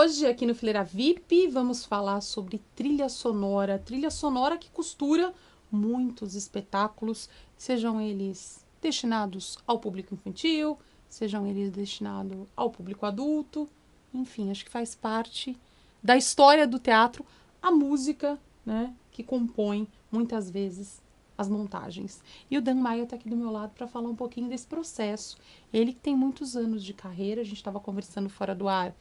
hoje, aqui no Fileira VIP, vamos falar sobre trilha sonora. Trilha sonora que costura muitos espetáculos, sejam eles destinados ao público infantil, sejam eles destinados ao público adulto. Enfim, acho que faz parte da história do teatro a música, né, que compõe, muitas vezes, as montagens. E o Dan Maia está aqui do meu lado para falar um pouquinho desse processo. Ele que tem muitos anos de carreira, a gente estava conversando fora do ar.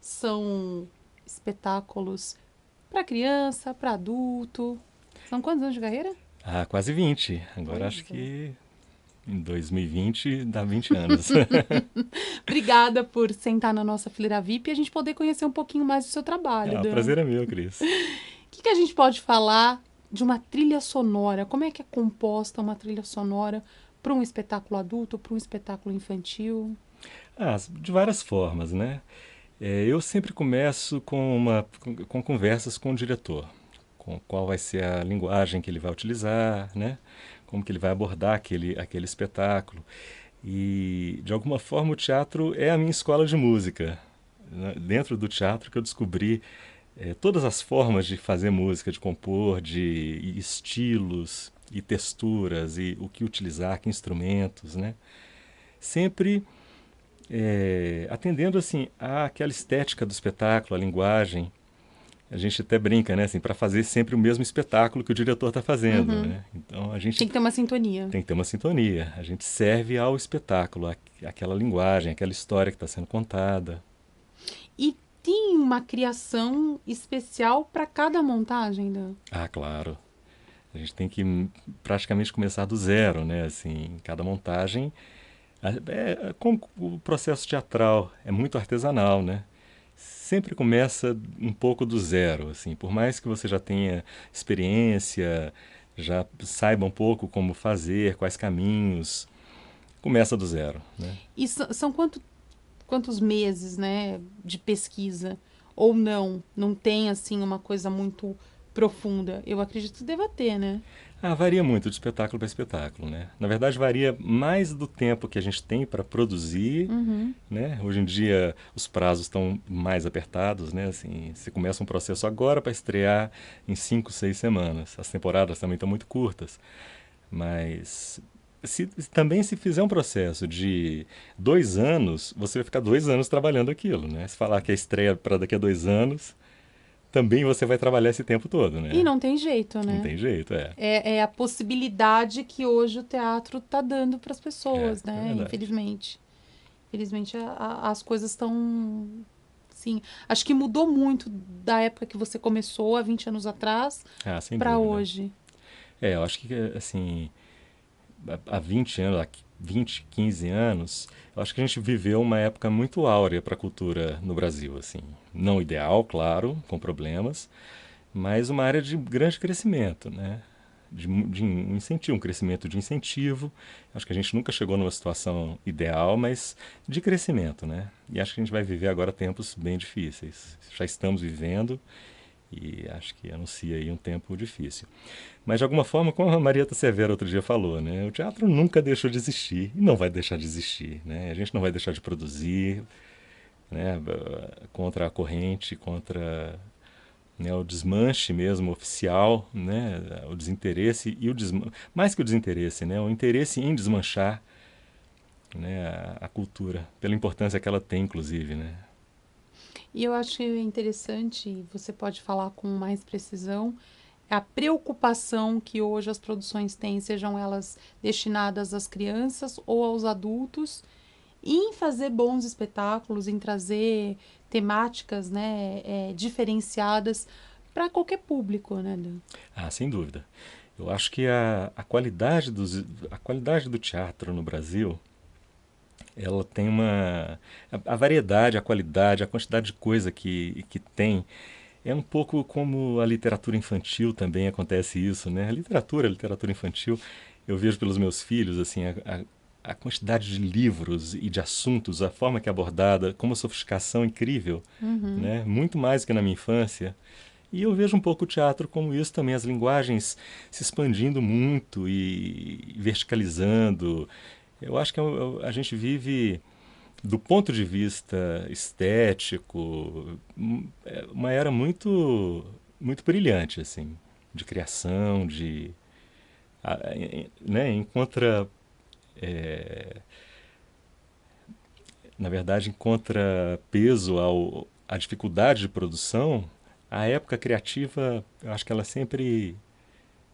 São espetáculos para criança, para adulto. São quantos anos de carreira? Ah, quase 20. Agora acho Pois é. que em 2020 dá 20 anos. Obrigada por sentar na nossa fileira VIP e a gente poder conhecer um pouquinho mais do seu trabalho, Ah, o Dan. prazer é meu, Cris. O que a gente pode falar de uma trilha sonora? Como é que é composta uma trilha sonora para um espetáculo adulto, para um espetáculo infantil? Ah, de várias formas, né? Eu sempre começo com conversas com o diretor, com qual vai ser a linguagem que ele vai utilizar, né? Como que ele vai abordar aquele espetáculo. E, de alguma forma, o teatro é a minha escola de música. Né? Dentro do teatro que eu descobri todas as formas de fazer música, de compor, de estilos e texturas, e o que utilizar, que instrumentos, né? Sempre atendendo assim àquela estética do espetáculo, a linguagem. A gente até brinca, né, assim, para fazer sempre o mesmo espetáculo que o diretor está fazendo, Uhum. né? Então a gente Tem que ter uma sintonia. tem que ter uma sintonia. A gente serve ao espetáculo, aquela linguagem, aquela história que está sendo contada. E tem uma criação especial para cada montagem, Dan? Ah, claro. A gente tem que praticamente começar do zero, né? Assim, cada montagem como o processo teatral é muito artesanal, né? Sempre começa um pouco do zero, assim, por mais que você já tenha experiência, já saiba um pouco como fazer, quais caminhos, começa do zero, né? E são quantos meses, né, de pesquisa? Ou não? Não tem, assim, uma coisa muito profunda? Eu acredito que deva ter, né? Ah, varia muito de espetáculo para espetáculo, né? Na verdade, varia mais do tempo que a gente tem para produzir, Uhum. né? Hoje em dia os prazos estão mais apertados, né? Assim, você começa um processo agora para estrear em 5, 6 semanas. As temporadas também estão muito curtas, mas também se fizer um processo de 2 anos, você vai ficar 2 anos trabalhando aquilo, né? Se falar que a estreia é para daqui a 2 anos, também você vai trabalhar esse tempo todo, E né? não tem jeito, Não né? tem jeito, é. É a possibilidade que hoje o teatro está dando para as pessoas, É né? verdade. Infelizmente. Infelizmente, as coisas estão. Sim. Acho que mudou muito da época que você começou, há 20 anos atrás, Ah, sem para dúvida. hoje. Eu acho que, assim, há 20 anos, há 20, 15 anos, eu acho que a gente viveu uma época muito áurea para a cultura no Brasil, assim. Não ideal, claro, com problemas, mas uma área de grande crescimento, né? De incentivo, um crescimento de incentivo. Acho que a gente nunca chegou numa situação ideal, mas de crescimento, né? E acho que a gente vai viver agora tempos bem difíceis. Já estamos vivendo e acho que anuncia aí um tempo difícil. Mas de alguma forma, como a Marieta Severo outro dia falou, né? O teatro nunca deixou de existir e não vai deixar de existir, né? A gente não vai deixar de produzir, né? Contra a corrente, contra, né, o desmanche mesmo oficial, né, o desinteresse e mais que o desinteresse, né, o interesse em desmanchar, né, a cultura, pela importância que ela tem, inclusive, né. E eu acho interessante, e você pode falar com mais precisão, a preocupação que hoje as produções têm, sejam elas destinadas às crianças ou aos adultos, em fazer bons espetáculos, em trazer temáticas, né, diferenciadas para qualquer público, né, Dan? Ah, sem dúvida. Eu acho que a qualidade do teatro no Brasil, ela tem a variedade, a qualidade, a quantidade de coisa que tem. É um pouco como a literatura infantil também acontece isso, né? A literatura infantil, eu vejo pelos meus filhos, assim, a quantidade de livros e de assuntos, a forma que é abordada, com uma sofisticação incrível, Uhum. né? Muito mais do que na minha infância. E eu vejo um pouco o teatro como isso também, as linguagens se expandindo muito e verticalizando. Eu acho que a gente vive do ponto de vista estético, é uma era muito brilhante, assim, de criação, né, encontra, é, na verdade, encontra peso à dificuldade de produção. A época criativa, eu acho que ela é sempre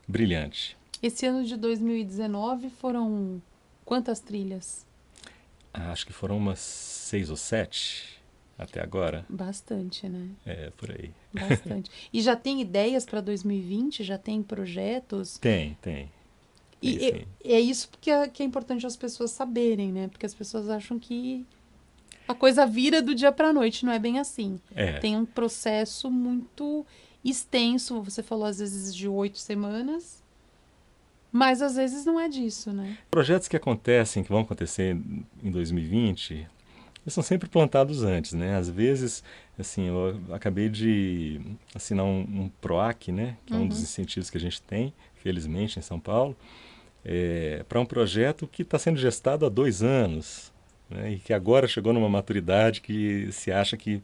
brilhante. Esse ano de 2019 foram quantas trilhas? Acho que foram umas 6 ou 7 até agora. Bastante, né? É, por aí. Bastante. E já tem ideias para 2020? Já tem projetos? Tem. Tem E sim. é isso que é importante as pessoas saberem, né? Porque as pessoas acham que a coisa vira do dia para noite, não é bem assim. É, Tem um processo muito extenso, você falou às vezes de 8 semanas, mas às vezes não é disso, né? projetos que acontecem, que vão acontecer em 2020, eles são sempre plantados antes, né? Às vezes, assim, eu acabei de assinar um PROAC, né? Que é um dos Uhum. incentivos que a gente tem, felizmente, em São Paulo, para um projeto que está sendo gestado há 2 anos, né? E que agora chegou numa maturidade que se acha que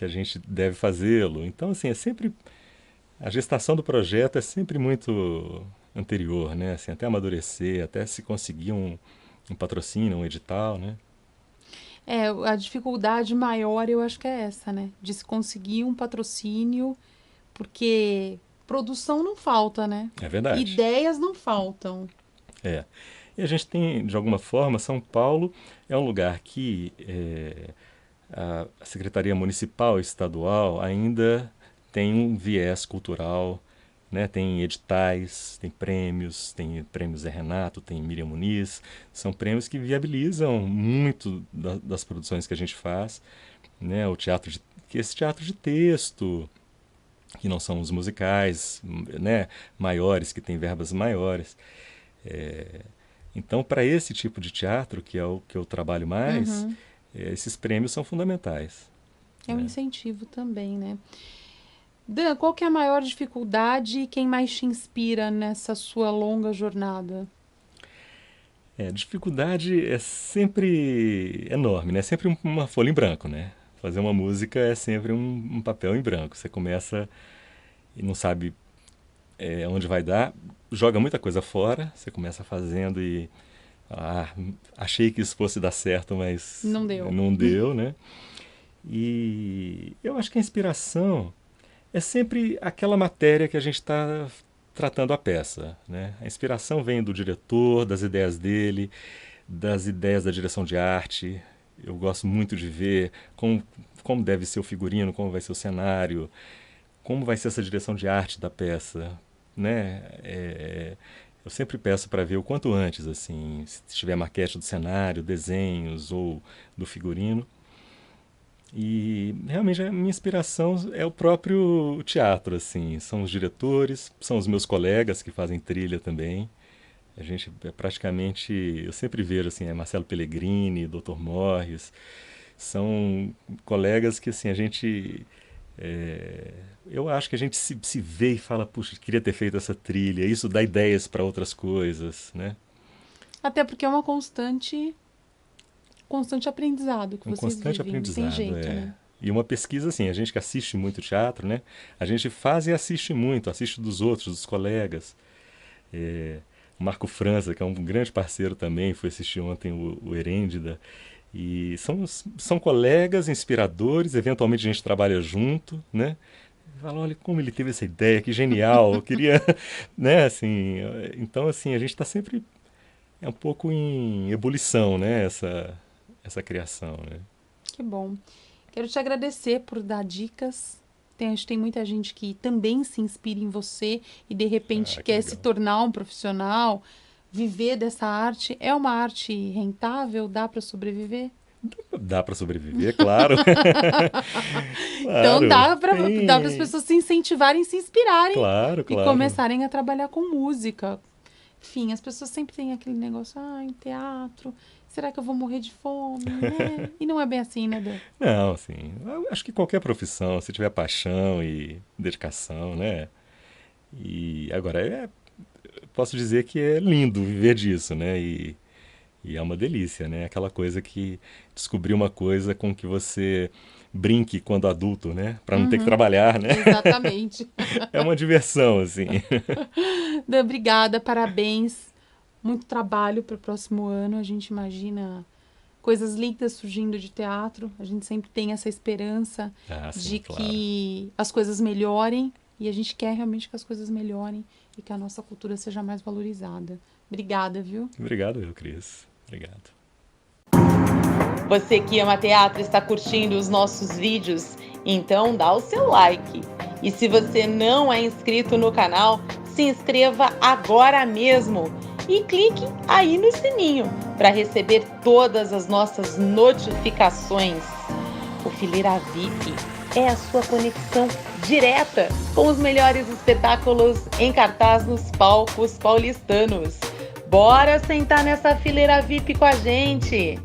a gente deve fazê-lo. Então, assim, é sempre a gestação do projeto é sempre muito anterior, né? Assim, até amadurecer, até se conseguir um patrocínio, um edital, né? É, a dificuldade maior eu acho que é essa, né? De se conseguir um patrocínio, porque produção não falta, né? É verdade. Ideias não faltam. É. E a gente tem, de alguma forma, São Paulo é um lugar que a Secretaria Municipal e Estadual ainda tem um viés cultural, né? Tem editais, tem prêmios Zé Renato, tem Miriam Muniz, são prêmios que viabilizam muito das produções que a gente faz, né? Que esse teatro de texto, que não são os musicais, né? Maiores, que tem verbas maiores. É, então, para esse tipo de teatro, que é o que eu trabalho mais, Uhum. esses prêmios são fundamentais. É um Né? incentivo também, né? Dan, qual que é a maior dificuldade e quem mais te inspira nessa sua longa jornada? A dificuldade é sempre enorme, né? É sempre uma folha em branco, né? Fazer uma música é sempre um papel em branco. Você começa e não sabe onde vai dar, joga muita coisa fora, você começa fazendo e achei que isso fosse dar certo, mas Não deu. não deu, né? E eu acho que a inspiração é sempre aquela matéria que a gente está tratando a peça, né? A inspiração vem do diretor, das ideias dele, das ideias da direção de arte. Eu gosto muito de ver como deve ser o figurino, como vai ser o cenário, como vai ser essa direção de arte da peça, né? Eu sempre peço para ver o quanto antes, assim, se tiver maquete do cenário, desenhos ou do figurino. E realmente a minha inspiração é o próprio teatro, assim, são os diretores, são os meus colegas que fazem trilha também. A gente é praticamente, eu sempre vejo assim, é Marcelo Pellegrini, Dr. Morris, são colegas que assim a gente, eu acho que a gente se vê e fala, puxa, queria ter feito essa trilha. Isso dá ideias para outras coisas, né? Até porque é uma constante aprendizado que Um vocês constante vivem, não tem aprendizado, jeito, é. né? E uma pesquisa assim, a gente que assiste muito teatro, né? A gente faz e assiste muito, assiste dos outros, dos colegas. É, o Marco França, que é um grande parceiro também, foi assistir ontem o Herêndida. E são colegas inspiradores, eventualmente a gente trabalha junto, né? Fala, olha como ele teve essa ideia, que genial, eu queria, né, assim, então assim, a gente está sempre um pouco em ebulição, né, essa criação, né? Que bom. Quero te agradecer por dar dicas. Acho que tem muita gente que também se inspira em você e de repente Ah, que quer se legal. tornar um profissional, viver dessa arte. É uma arte rentável? Dá para sobreviver? Dá para sobreviver, claro, Então claro, dá para as tem, pessoas se incentivarem, se inspirarem claro, e claro. começarem a trabalhar com música. Enfim, as pessoas sempre têm aquele negócio, em teatro, será que eu vou morrer de fome, né? E não é bem assim, né, Dan? Não, assim, eu acho que qualquer profissão, se tiver paixão e dedicação, né? E agora posso dizer que é lindo viver disso, né? E é uma delícia, né? Aquela coisa que descobrir uma coisa com que você brinque quando adulto, né? Para não ter que Uhum, trabalhar, né? exatamente. É uma diversão, assim. Dan, obrigada, parabéns. Muito trabalho para o próximo ano. A gente imagina coisas lindas surgindo de teatro. A gente sempre tem essa esperança Ah, sim, de claro. que as coisas melhorem. E a gente quer realmente que as coisas melhorem e que a nossa cultura seja mais valorizada. Obrigada, viu? Obrigado, eu, Cris. Obrigado. Você que ama teatro está curtindo os nossos vídeos? Então dá o seu like. E se você não é inscrito no canal, se inscreva agora mesmo e clique aí no sininho para receber todas as nossas notificações. O Fileira VIP é a sua conexão direta com os melhores espetáculos em cartaz nos palcos paulistanos. Bora sentar nessa fileira VIP com a gente!